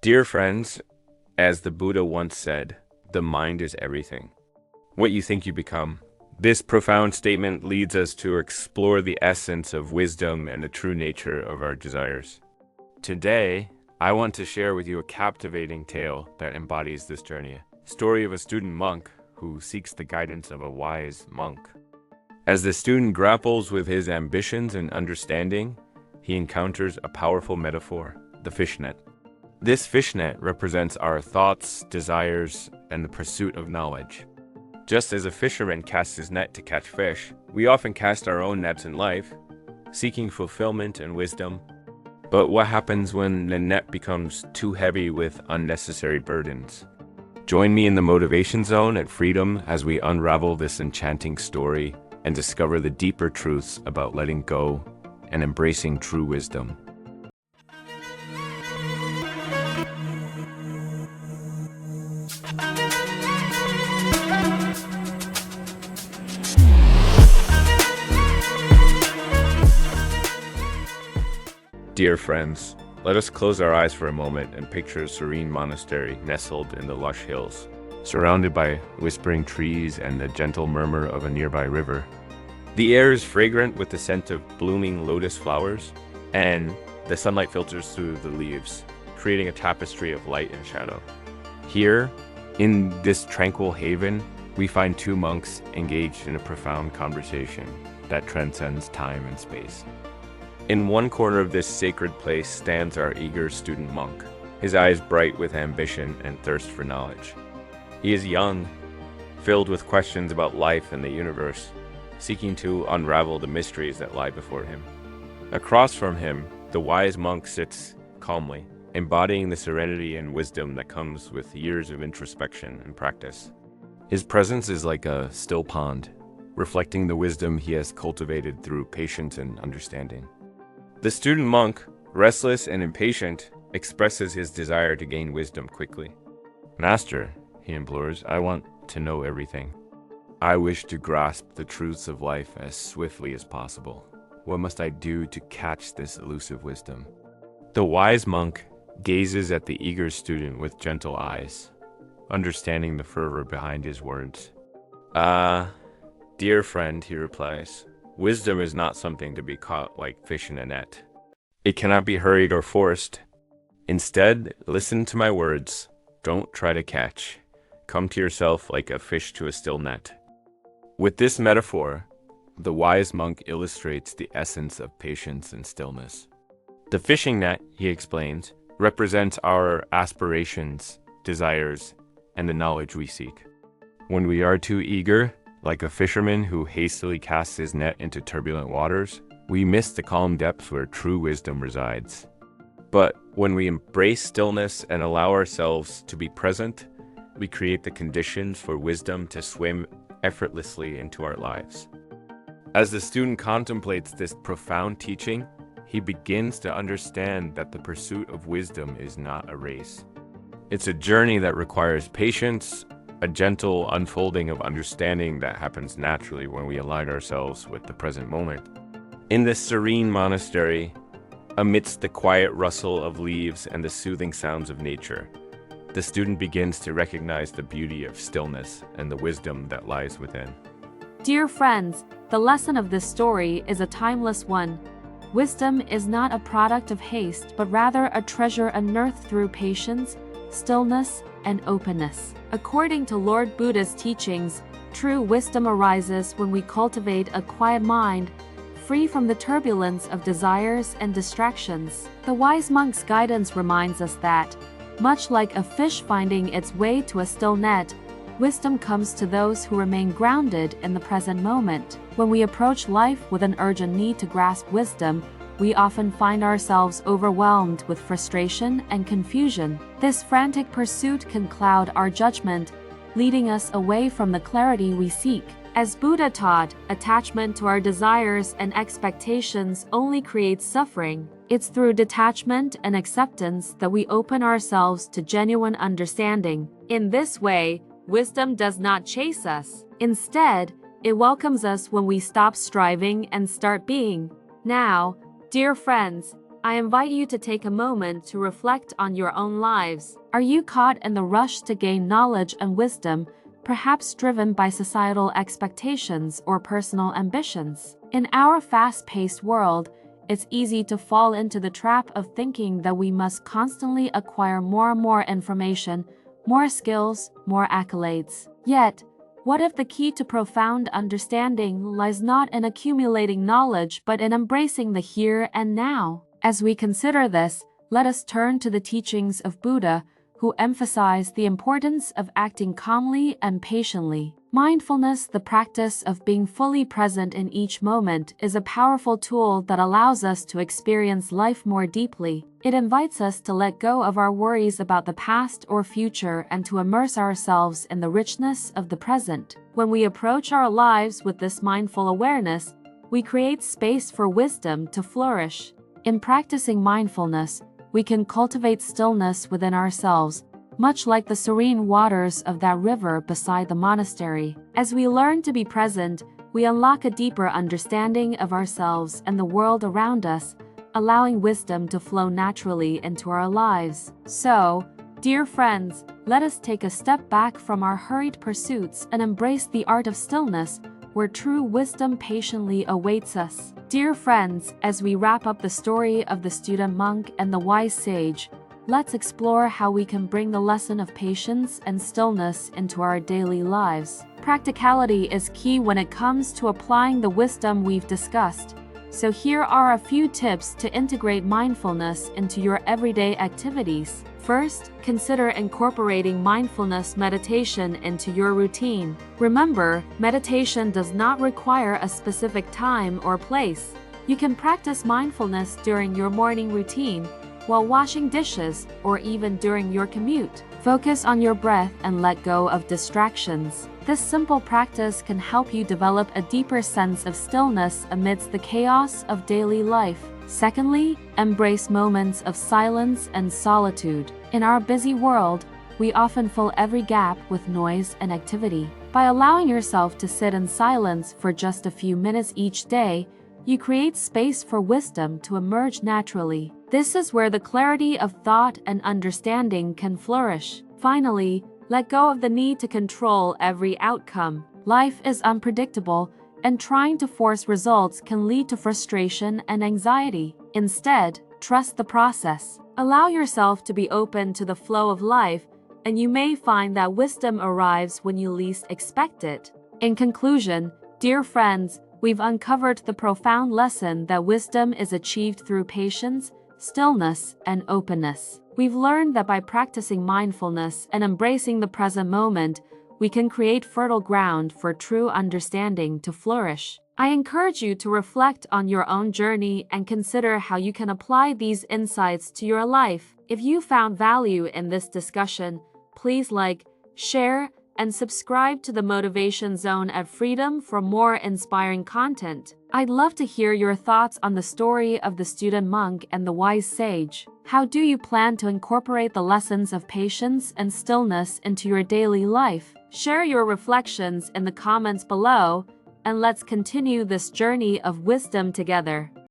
Dear friends, as the Buddha once said, the mind is everything. What you think you become. This profound statement leads us to explore the essence of wisdom and the true nature of our desires. Today, I want to share with you a captivating tale that embodies this journey. Story of a student monk who seeks the guidance of a wise monk. As the student grapples with his ambitions and understanding, he encounters a powerful metaphor, the fishnet. This fishnet represents our thoughts, desires, and the pursuit of knowledge. Just as a fisherman casts his net to catch fish, we often cast our own nets in life, seeking fulfillment and wisdom. But what happens when the net becomes too heavy with unnecessary burdens? Join me in the Motivation Zone at Freedom as we unravel this enchanting story and discover the deeper truths about letting go and embracing true wisdom. Dear friends, let us close our eyes for a moment and picture a serene monastery nestled in the lush hills, surrounded by whispering trees and the gentle murmur of a nearby river. The air is fragrant with the scent of blooming lotus flowers, and the sunlight filters through the leaves, creating a tapestry of light and shadow. Here, in this tranquil haven, we find two monks engaged in a profound conversation that transcends time and space. In one corner of this sacred place stands our eager student monk, his eyes bright with ambition and thirst for knowledge. He is young, filled with questions about life and the universe, seeking to unravel the mysteries that lie before him. Across from him, the wise monk sits calmly, embodying the serenity and wisdom that comes with years of introspection and practice. His presence is like a still pond, reflecting the wisdom he has cultivated through patience and understanding. The student monk, restless and impatient, expresses his desire to gain wisdom quickly. "Master," he implores, "I want to know everything. I wish to grasp the truths of life as swiftly as possible. What must I do to catch this elusive wisdom?" The wise monk gazes at the eager student with gentle eyes, understanding the fervor behind his words. Dear friend," he replies, "wisdom is not something to be caught like fish in a net. It cannot be hurried or forced. Instead, listen to my words. Don't try to catch. Come to yourself like a fish to a still net." With this metaphor, the wise monk illustrates the essence of patience and stillness. The fishing net, he explains, represents our aspirations, desires, and the knowledge we seek. When we are too eager, like a fisherman who hastily casts his net into turbulent waters, we miss the calm depths where true wisdom resides. But when we embrace stillness and allow ourselves to be present, we create the conditions for wisdom to swim effortlessly into our lives. As the student contemplates this profound teaching, he begins to understand that the pursuit of wisdom is not a race. It's a journey that requires patience, a gentle unfolding of understanding that happens naturally when we align ourselves with the present moment. In this serene monastery, amidst the quiet rustle of leaves and the soothing sounds of nature, the student begins to recognize the beauty of stillness and the wisdom that lies within. Dear friends, the lesson of this story is a timeless one. Wisdom is not a product of haste, but rather a treasure unearthed through patience, stillness, and openness. According to Lord Buddha's teachings, true wisdom arises when we cultivate a quiet mind, free from the turbulence of desires and distractions. The wise monk's guidance reminds us that, much like a fish finding its way to a still net, wisdom comes to those who remain grounded in the present moment. When we approach life with an urgent need to grasp wisdom, we often find ourselves overwhelmed with frustration and confusion. This frantic pursuit can cloud our judgment, leading us away from the clarity we seek. As Buddha taught, attachment to our desires and expectations only creates suffering. It's through detachment and acceptance that we open ourselves to genuine understanding. In this way, wisdom does not chase us. Instead, it welcomes us when we stop striving and start being. Now, dear friends, I invite you to take a moment to reflect on your own lives. Are you caught in the rush to gain knowledge and wisdom, perhaps driven by societal expectations or personal ambitions? In our fast-paced world, it's easy to fall into the trap of thinking that we must constantly acquire more and more information, more skills, more accolades. Yet, what if the key to profound understanding lies not in accumulating knowledge but in embracing the here and now? As we consider this, let us turn to the teachings of Buddha, who emphasize the importance of acting calmly and patiently. Mindfulness, the practice of being fully present in each moment, is a powerful tool that allows us to experience life more deeply. It invites us to let go of our worries about the past or future and to immerse ourselves in the richness of the present. When we approach our lives with this mindful awareness, we create space for wisdom to flourish. In practicing mindfulness, we can cultivate stillness within ourselves, much like the serene waters of that river beside the monastery. As we learn to be present, we unlock a deeper understanding of ourselves and the world around us, allowing wisdom to flow naturally into our lives. So, dear friends, let us take a step back from our hurried pursuits and embrace the art of stillness, where true wisdom patiently awaits us. Dear friends, as we wrap up the story of the student monk and the wise sage, let's explore how we can bring the lesson of patience and stillness into our daily lives. Practicality is key when it comes to applying the wisdom we've discussed. So here are a few tips to integrate mindfulness into your everyday activities. First, consider incorporating mindfulness meditation into your routine. Remember, meditation does not require a specific time or place. You can practice mindfulness during your morning routine, while washing dishes, or even during your commute. Focus on your breath and let go of distractions. This simple practice can help you develop a deeper sense of stillness amidst the chaos of daily life. Secondly, embrace moments of silence and solitude. In our busy world, we often fill every gap with noise and activity. By allowing yourself to sit in silence for just a few minutes each day, you create space for wisdom to emerge naturally. This is where the clarity of thought and understanding can flourish. Finally, let go of the need to control every outcome. Life is unpredictable, and trying to force results can lead to frustration and anxiety. Instead, trust the process. Allow yourself to be open to the flow of life, and you may find that wisdom arrives when you least expect it. In conclusion, dear friends, we've uncovered the profound lesson that wisdom is achieved through patience, stillness, and openness. We've learned that by practicing mindfulness and embracing the present moment, we can create fertile ground for true understanding to flourish. I encourage you to reflect on your own journey and consider how you can apply these insights to your life. If you found value in this discussion, please like, share, and subscribe to the Motivation Zone at Freedom for more inspiring content. I'd love to hear your thoughts on the story of the student monk and the wise sage. How do you plan to incorporate the lessons of patience and stillness into your daily life? Share your reflections in the comments below, and let's continue this journey of wisdom together.